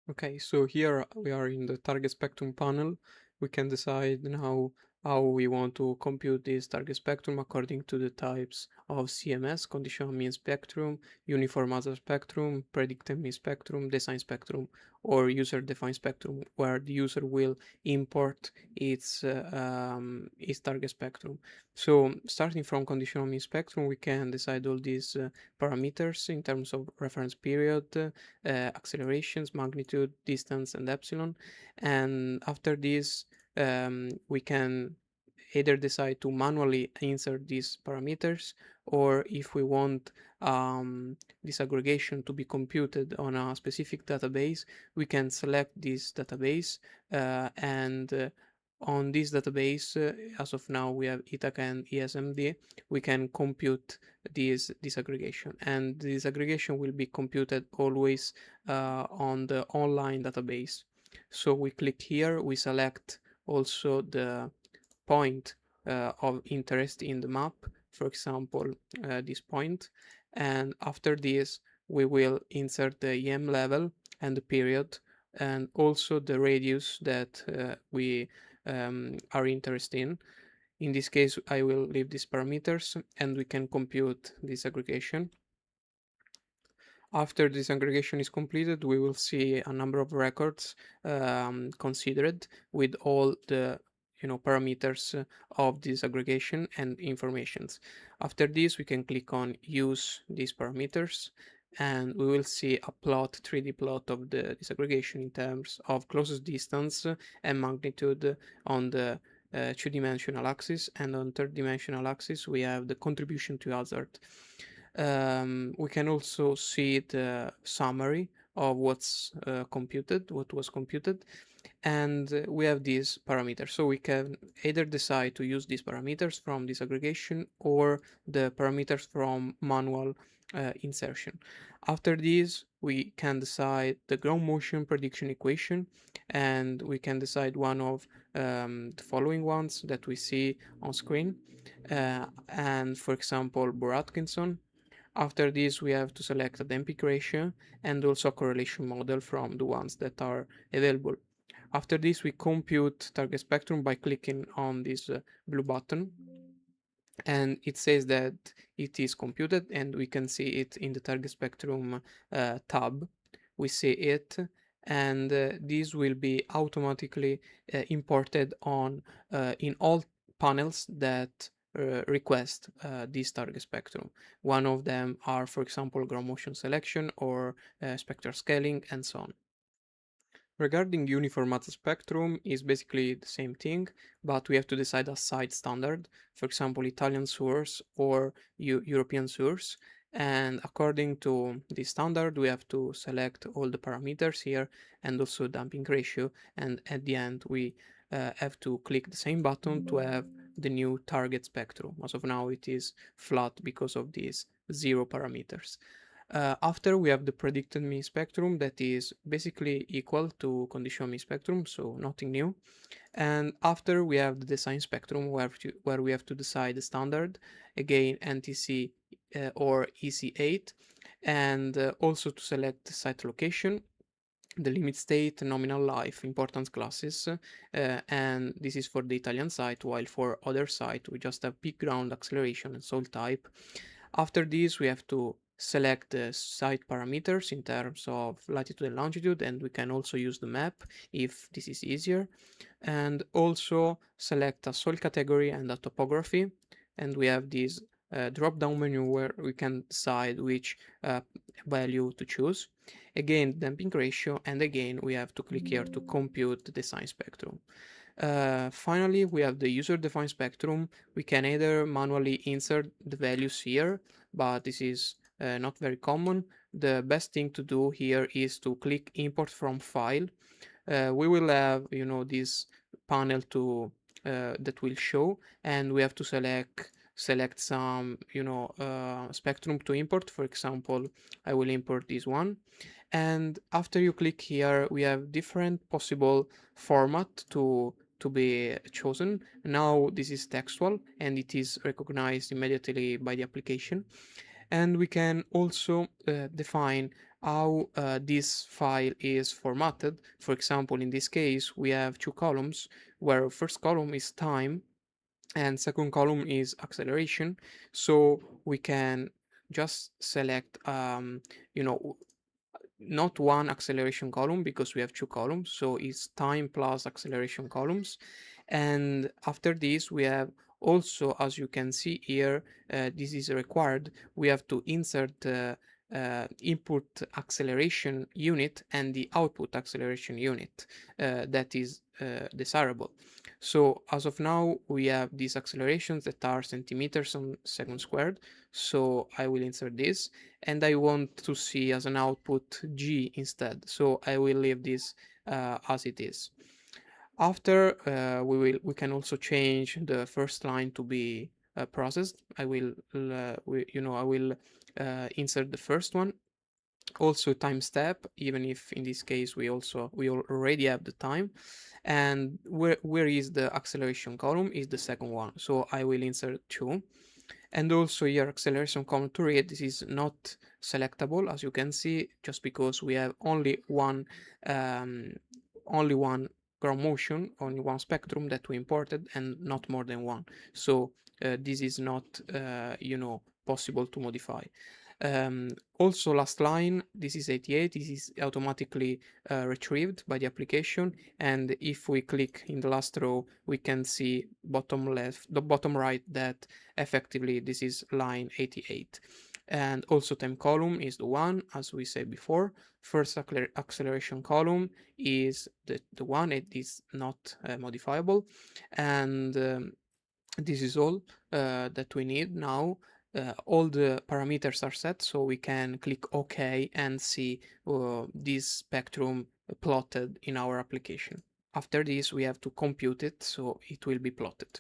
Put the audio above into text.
Okay, so here we are in the target spectrum panel. We can decide now how we want to compute this target spectrum according to the types of CMS, conditional mean spectrum, uniform matter spectrum, predicted mean spectrum, design spectrum, or user-defined spectrum, where the user will import its target spectrum. So starting from conditional mean spectrum, we can decide all these parameters in terms of reference period, accelerations, magnitude, distance, and epsilon. And after this, we can either decide to manually insert these parameters, or if we want this aggregation to be computed on a specific database, we can select this database and on this database, as of now, we have Ithaca and ESMD. We can compute this aggregation, and this aggregation will be computed always on the online database. So we click here, we select also the point of interest in the map, for example, this point, and after this, we will insert the EM level and the period, and also the radius that we are interested in. In this case, I will leave these parameters and we can compute this aggregation. After this aggregation is completed, we will see a number of records considered with all the parameters of this aggregation and informations. After this, we can click on use these parameters and we will see a plot, 3D plot of the disaggregation in terms of closest distance and magnitude on the two-dimensional axis, and on third-dimensional axis we have the contribution to hazard. We can also see the summary of what was computed, and we have these parameters. So we can either decide to use these parameters from this aggregation or the parameters from manual insertion. After this, we can decide the ground motion prediction equation, and we can decide one of the following ones that we see on screen. And for example, Bohr-Atkinson. After this, we have to select a damping ratio and also a correlation model from the ones that are available. After this, we compute target spectrum by clicking on this blue button, and it says that it is computed, and we can see it in the target spectrum tab. We see it, and this will be automatically imported on in all panels that request this target spectrum. One of them are, for example, ground motion selection or spectral scaling, and so on. Regarding uniform matter spectrum is basically the same thing, but we have to decide a site standard, for example, Italian source or European source. And according to the standard, we have to select all the parameters here and also damping ratio. And at the end, we have to click the same button to have the new target spectrum. As of now, it is flat because of these 0 parameters. After we have the predicted mean spectrum that is basically equal to conditional mean spectrum, so nothing new. And after we have the design spectrum where we have to decide the standard, again NTC or EC8, and also to select the site location, the limit state, nominal life, importance classes, and this is for the Italian site, while for other site we just have peak ground, acceleration, and soil type. After this, we have to select the site parameters in terms of latitude and longitude, and we can also use the map if this is easier. And also select a soil category and a topography, and we have this drop-down menu where we can decide which value to choose. Again, damping ratio, and again, we have to click here to compute the design spectrum. Finally, we have the user-defined spectrum. We can either manually insert the values here, but this is not very common. The best thing to do here is to click import from file. We will have, this panel to that will show, and we have to select some, spectrum to import. For example, I will import this one. And after you click here, we have different possible format to be chosen. Now this is textual and it is recognized immediately by the application. And we can also define how this file is formatted. For example, in this case, we have two columns where first column is time and second column is acceleration. So we can just select, you know, not one acceleration column because we have two columns, so it's time plus acceleration columns. And after this we have also, as you can see here, this is required, we have to insert input acceleration unit and the output acceleration unit that is desirable. So as of now we have these accelerations that are centimeters on second squared, so I will insert this, and I want to see as an output G instead. So I will leave this as it is. After we can also change the first line to be processed. I will I will insert the first one. Also time step, even if in this case we already have the time. And where is the acceleration column is the second one. So I will insert 2. And also here acceleration column to read, this is not selectable, as you can see, just because we have um, only one ground motion, only one spectrum that we imported, and not more than one. So this is not possible to modify. Also last line, this is 88, this is automatically retrieved by the application, and if we click in the last row we can see bottom left, the bottom right, that effectively this is line 88. And also time column is the one, as we said before. First acceleration column is the one, it is not modifiable. And this is all that we need now. All the parameters are set, so we can click OK and see this spectrum plotted in our application. After this, we have to compute it, so it will be plotted.